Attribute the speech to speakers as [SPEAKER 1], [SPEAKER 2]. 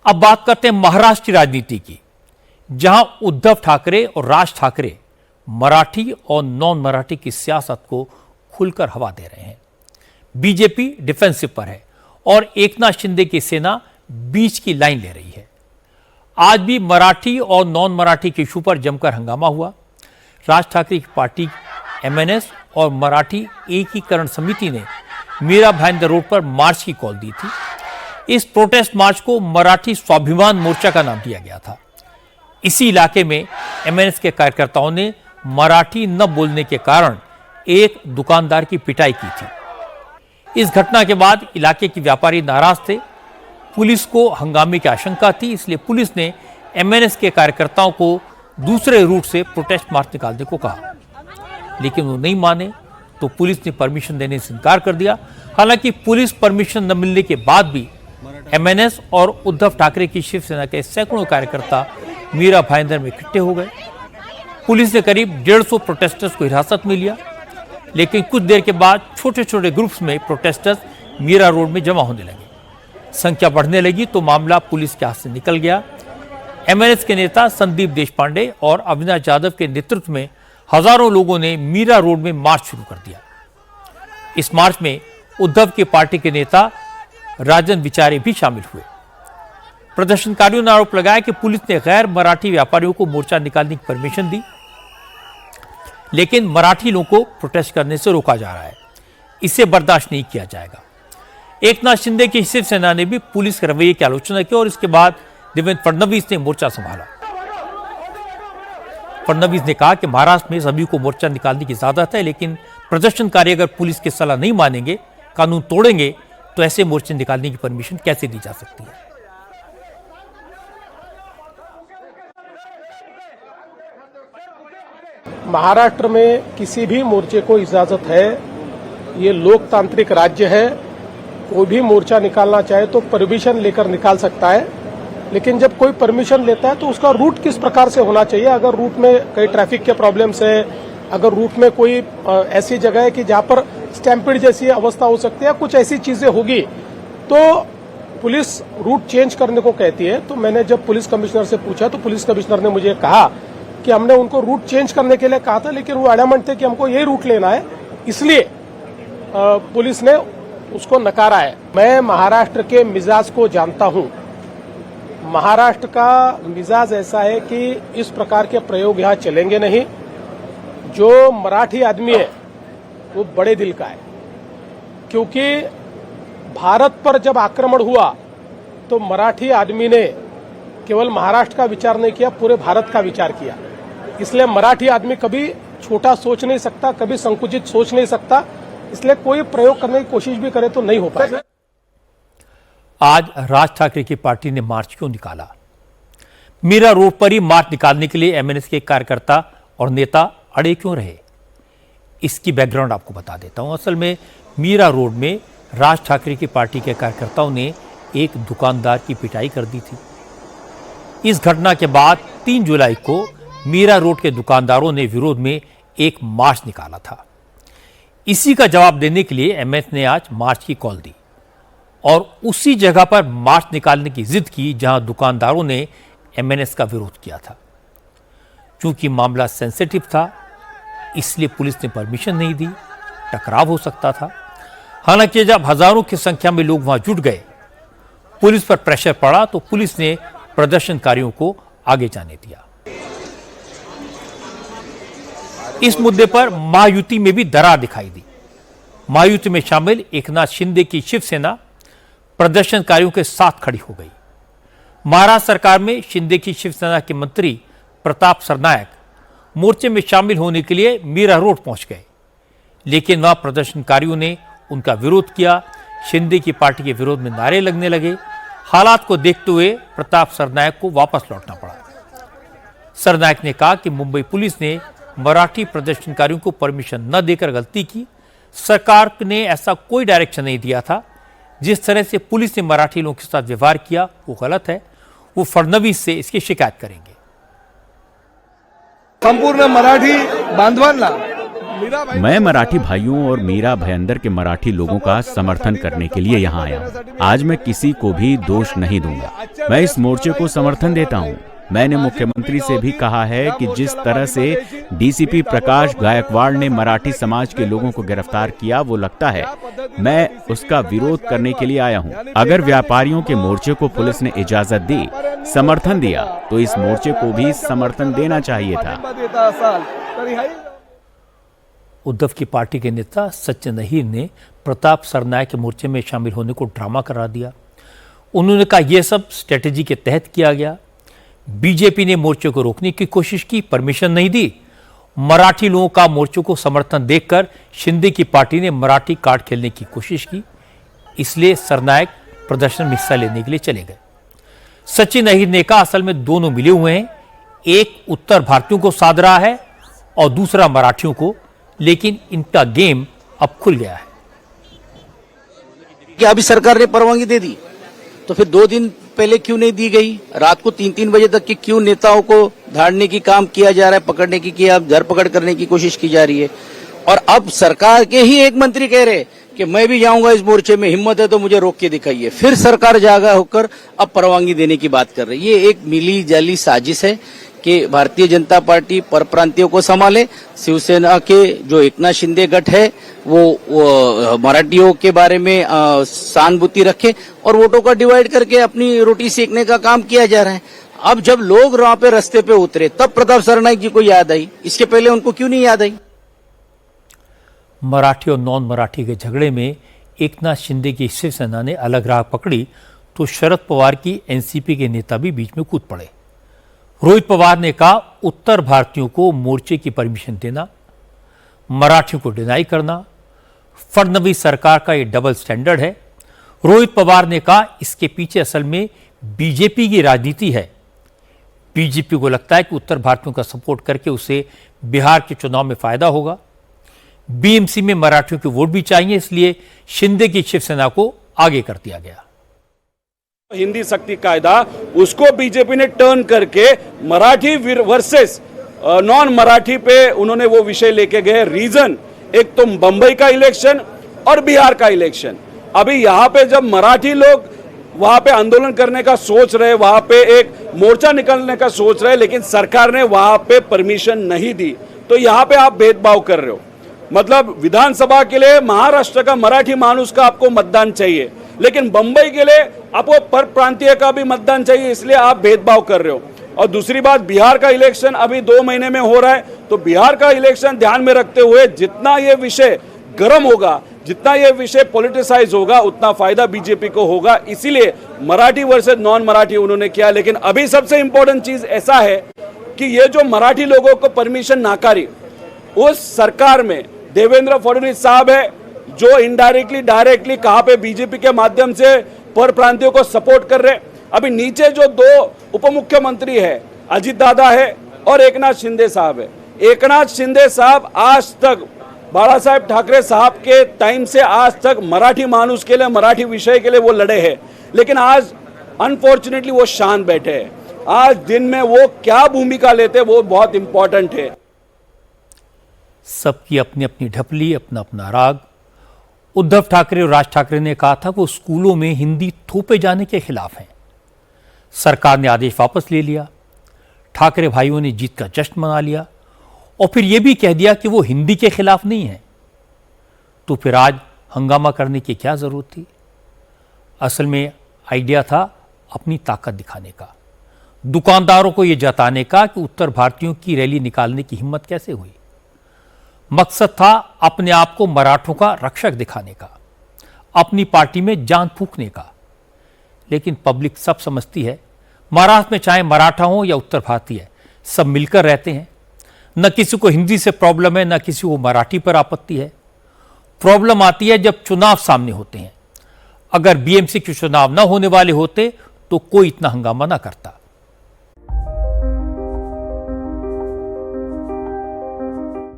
[SPEAKER 1] अब बात करते हैं महाराष्ट्र की राजनीति की, जहां उद्धव ठाकरे और राज ठाकरे मराठी और नॉन मराठी की सियासत को खुलकर हवा दे रहे हैं। बीजेपी डिफेंसिव पर है और एकनाथ शिंदे की सेना बीच की लाइन ले रही है। आज भी मराठी और नॉन मराठी के इशू पर जमकर हंगामा हुआ। राज ठाकरे की पार्टी एमएनएस और मराठी एकीकरण समिति ने मीरा भाईंदर रोड पर मार्च की कॉल दी थी। इस प्रोटेस्ट मार्च को मराठी स्वाभिमान मोर्चा का नाम दिया गया था। इसी इलाके में एमएनएस के कार्यकर्ताओं ने मराठी न बोलने के कारण एक दुकानदार की पिटाई की थी। इस घटना के बाद इलाके के व्यापारी नाराज थे। पुलिस को हंगामे की आशंका थी, इसलिए पुलिस ने एमएनएस के कार्यकर्ताओं को दूसरे रूट से प्रोटेस्ट मार्च निकालने को कहा, लेकिन वो नहीं माने तो पुलिस ने परमिशन देने से इनकार कर दिया। हालांकि पुलिस परमिशन न मिलने के बाद भी एमएनएस और उद्धव ठाकरे की शिवसेना के सैकड़ों कार्यकर्ता मीरा भाईंदर में इकट्ठे हो गए। पुलिस ने करीब 150 प्रोटेस्टर्स को हिरासत में लिया, लेकिन कुछ देर के बाद छोटे छोटे ग्रुप्स में प्रोटेस्टर्स मीरा रोड में जमा होने लगे। संख्या बढ़ने लगी तो मामला पुलिस के हाथ से निकल गया। एमएनएस के नेता संदीप देशपांडे और अविनाश यादव के नेतृत्व में हजारों लोगों ने मीरा रोड में मार्च शुरू कर दिया। इस मार्च में उद्धव की पार्टी के नेता राजन विचारे भी शामिल हुए। प्रदर्शनकारियों ने आरोप लगाया कि पुलिस ने गैर मराठी व्यापारियों को मोर्चा निकालने की परमिशन दी, लेकिन मराठी लोगों को प्रोटेस्ट करने से रोका जा रहा है। इसे बर्दाश्त नहीं किया जाएगा। एकनाथ शिंदे की शिवसेना ने भी पुलिस के रवैये की आलोचना की और इसके बाद देवेंद्र फडणवीस ने मोर्चा संभाला। फडणवीस ने कहा कि महाराष्ट्र में सभी को मोर्चा निकालने की इजाजत है, लेकिन प्रदर्शनकारी अगर पुलिस की सलाह नहीं मानेंगे, कानून तोड़ेंगे, तो ऐसे मोर्चे निकालने की परमिशन कैसे दी जा सकती है।
[SPEAKER 2] महाराष्ट्र में किसी भी मोर्चे को इजाजत है। ये लोकतांत्रिक राज्य है। कोई भी मोर्चा निकालना चाहे तो परमिशन लेकर निकाल सकता है, लेकिन जब कोई परमिशन लेता है तो उसका रूट किस प्रकार से होना चाहिए। अगर रूट में कई ट्रैफिक के प्रॉब्लम्स है, अगर रूट में कोई ऐसी जगह है कि जहां पर स्टैम्पिड जैसी अवस्था हो सकती है, कुछ ऐसी चीजें होगी, तो पुलिस रूट चेंज करने को कहती है। तो मैंने जब पुलिस कमिश्नर से पूछा तो पुलिस कमिश्नर ने मुझे कहा कि हमने उनको रूट चेंज करने के लिए कहा था, लेकिन वो एडमेंट थे कि हमको यही रूट लेना है, इसलिए पुलिस ने उसको नकारा है। मैं महाराष्ट्र के मिजाज को जानता हूं। महाराष्ट्र का मिजाज ऐसा है कि इस प्रकार के प्रयोग यहां चलेंगे नहीं। जो मराठी आदमी है वो बड़े दिल का है, क्योंकि भारत पर जब आक्रमण हुआ तो मराठी आदमी ने केवल महाराष्ट्र का विचार नहीं किया, पूरे भारत का विचार किया। इसलिए मराठी आदमी कभी छोटा सोच नहीं सकता, कभी संकुचित सोच नहीं सकता। इसलिए कोई प्रयोग करने की कोशिश भी करे तो नहीं हो पाएगा।
[SPEAKER 1] आज राज ठाकरे की पार्टी ने मार्च क्यों निकाला? मीरा रोड पर ही मार्च निकालने के लिए एमएनएस के कार्यकर्ता और नेता अड़े क्यों रहे? इसकी बैकग्राउंड आपको बता देता हूं। असल में मीरा रोड में राज ठाकरे की पार्टी के कार्यकर्ताओं ने एक दुकानदार की पिटाई कर दी थी। इस घटना के बाद 3 जुलाई को मीरा रोड के दुकानदारों ने विरोध में एक मार्च निकाला था। इसी का जवाब देने के लिए एमएनएस ने आज मार्च की कॉल दी और उसी जगह पर मार्च निकालने की जिद की जहां दुकानदारों ने एमएनएस का विरोध किया था। क्योंकि मामला सेंसिटिव था, इसलिए पुलिस ने परमिशन नहीं दी। टकराव हो सकता था। हालांकि जब हजारों की संख्या में लोग वहां जुट गए, पुलिस पर प्रेशर पड़ा तो पुलिस ने प्रदर्शनकारियों को आगे जाने दिया। इस मुद्दे पर महायुति में भी दरार दिखाई दी। महायुति में शामिल एकनाथ शिंदे की शिवसेना प्रदर्शनकारियों के साथ खड़ी हो गई। महाराष्ट्र सरकार में शिंदे की शिवसेना के मंत्री प्रताप सरनायक मोर्चे में शामिल होने के लिए मीरा रोड पहुंच गए, लेकिन वहां प्रदर्शनकारियों ने उनका विरोध किया। शिंदे की पार्टी के विरोध में नारे लगने लगे। हालात को देखते हुए प्रताप सरनायक को वापस लौटना पड़ा। सरनायक ने कहा कि मुंबई पुलिस ने मराठी प्रदर्शनकारियों को परमिशन न देकर गलती की। सरकार ने ऐसा कोई डायरेक्शन नहीं दिया था। जिस तरह से पुलिस ने मराठी लोगों के साथ व्यवहार किया वो गलत है। वो फडणवीस से इसकी शिकायत करेंगे।
[SPEAKER 3] संपूर्ण मराठी बांधवांना मैं मराठी भाइयों और मीरा भयंदर के मराठी लोगों का समर्थन करने के लिए यहाँ आया हूँ। आज मैं किसी को भी दोष नहीं दूंगा। मैं इस मोर्चे को समर्थन देता हूँ। मैंने मुख्यमंत्री से भी कहा है कि जिस तरह से डीसीपी प्रकाश गायकवाड़ ने मराठी समाज के लोगों को गिरफ्तार किया, वो लगता है मैं उसका विरोध करने के लिए आया हूं। अगर व्यापारियों के मोर्चे को पुलिस ने इजाजत दी, समर्थन दिया, तो इस मोर्चे को भी समर्थन देना चाहिए था।
[SPEAKER 1] उद्धव की पार्टी के नेता सचिन अहीर ने प्रताप सरनाईक के मोर्चे में शामिल होने को ड्रामा करार दिया। उन्होंने कहा यह सब स्ट्रेटेजी के तहत किया गया। बीजेपी ने मोर्चे को रोकने की कोशिश की, परमिशन नहीं दी। मराठी लोगों का मोर्चे को समर्थन देखकर शिंदे की पार्टी ने मराठी कार्ड खेलने की कोशिश की, इसलिए सरनाईक प्रदर्शन में हिस्सा लेने के लिए चले गए। सचिन अहीर ने कहा असल में दोनों मिले हुए हैं, एक उत्तर भारतीयों को साध रहा है और दूसरा मराठियों को, लेकिन इनका गेम अब खुल गया है।
[SPEAKER 4] क्या अभी सरकार ने परवानगी दे दी, तो फिर 2 दिन पहले क्यों नहीं दी गई? रात को 3-3 बजे तक के क्यों नेताओं को धाड़ने की काम किया जा रहा है, पकड़ने की धरपकड़ करने की कोशिश की जा रही है? और अब सरकार के ही एक मंत्री कह रहे कि मैं भी जाऊंगा इस मोर्चे में, हिम्मत है तो मुझे रोक के दिखाइए। फिर सरकार जागा होकर अब परवानगी देने की बात कर रही है। ये एक मिली जाली साजिश है कि भारतीय जनता पार्टी परप्रांतियों को संभाले, शिवसेना के जो एकनाथ शिंदे गठ है वो मराठियों के बारे में सहानुभूति रखे और वोटों का डिवाइड करके अपनी रोटी सेकने का काम किया जा रहा है। अब जब लोग वहां पे रास्ते पे उतरे तब प्रताप सरनाईक जी को याद आई, इसके पहले उनको क्यों नहीं याद आई?
[SPEAKER 1] मराठी और नॉन मराठी के झगड़े में एकनाथ शिंदे की शिवसेना ने अलग राह पकड़ी तो शरद पवार की एनसीपी के नेता भी बीच में कूद पड़े। रोहित पवार ने कहा उत्तर भारतीयों को मोर्चे की परमिशन देना, मराठियों को डिनाई करना, फडणवीस सरकार का ये डबल स्टैंडर्ड है। रोहित पवार ने कहा इसके पीछे असल में बीजेपी की राजनीति है। बीजेपी को लगता है कि उत्तर भारतीयों का सपोर्ट करके उसे बिहार के चुनाव में फायदा होगा। बीएमसी में मराठियों के वोट भी चाहिए, इसलिए शिंदे की शिवसेना को आगे कर दिया गया।
[SPEAKER 5] हिंदी सक्ति कायदा उसको बीजेपी ने टर्न करके मराठी वर्सेस नॉन मराठी पे उन्होंने वो विषय लेके गए। रीजन एक तो बंबई का इलेक्शन और बिहार का इलेक्शन। अभी यहाँ पे जब मराठी लोग वहां पे आंदोलन करने का सोच रहे, वहां पे एक मोर्चा निकलने का सोच रहे, लेकिन सरकार ने वहां पे परमिशन नहीं दी, तो यहाँ पे आप भेदभाव कर रहे हो। मतलब विधानसभा के लिए महाराष्ट्र का मराठी मानुस का आपको मतदान चाहिए, लेकिन बंबई के लिए आपको पर प्रांतीय का भी मतदान चाहिए, इसलिए आप भेदभाव कर रहे हो। और दूसरी बात, बिहार का इलेक्शन अभी 2 महीने में हो रहा है, तो बिहार का इलेक्शन ध्यान में रखते हुए जितना ये विषय गर्म होगा, जितना ये विषय पॉलिटिसाइज होगा, उतना फायदा बीजेपी को होगा। इसीलिए मराठी वर्सेस नॉन मराठी उन्होंने किया। लेकिन अभी सबसे इंपॉर्टेंट चीज ऐसा है कि ये जो मराठी लोगों को परमिशन नाकारी, उस सरकार में देवेंद्र फडणवीस साहब है जो इनडायरेक्टली डायरेक्टली कहां पे बीजेपी के माध्यम से पर प्रांतियों को सपोर्ट कर रहे। अभी नीचे जो 2 उप मुख्यमंत्री है, अजित दादा है और एकनाथ शिंदे साहब है। एकनाथ शिंदे साहब आज तक बाला साहेब ठाकरे साहब के टाइम से आज तक मराठी मानुस के लिए, मराठी विषय के लिए वो लड़े हैं, लेकिन आज अनफॉर्चुनेटली वो शांत बैठे हैं। आज दिन में वो क्या भूमिका लेते वो बहुत इंपॉर्टेंट है।
[SPEAKER 1] सबकी अपनी अपनी ढपली, अपना अपना राग। उद्धव ठाकरे और राज ठाकरे ने कहा था वो स्कूलों में हिंदी थोपे जाने के खिलाफ हैं। सरकार ने आदेश वापस ले लिया। ठाकरे भाइयों ने जीत का जश्न मना लिया और फिर यह भी कह दिया कि वो हिंदी के खिलाफ नहीं है। तो फिर आज हंगामा करने की क्या जरूरत थी? असल में आइडिया था अपनी ताकत दिखाने का, दुकानदारों को यह जताने का कि उत्तर भारतीयों की रैली निकालने की हिम्मत कैसे हुई। मकसद था अपने आप को मराठों का रक्षक दिखाने का, अपनी पार्टी में जान फूंकने का। लेकिन पब्लिक सब समझती है, महाराष्ट्र में चाहे मराठा हो या उत्तर भारतीय, सब मिलकर रहते हैं। न किसी को हिंदी से प्रॉब्लम है, न किसी को मराठी पर आपत्ति है। प्रॉब्लम आती है जब चुनाव सामने होते हैं। अगर बीएमसी के चुनाव न होने वाले होते तो कोई इतना हंगामा ना करता।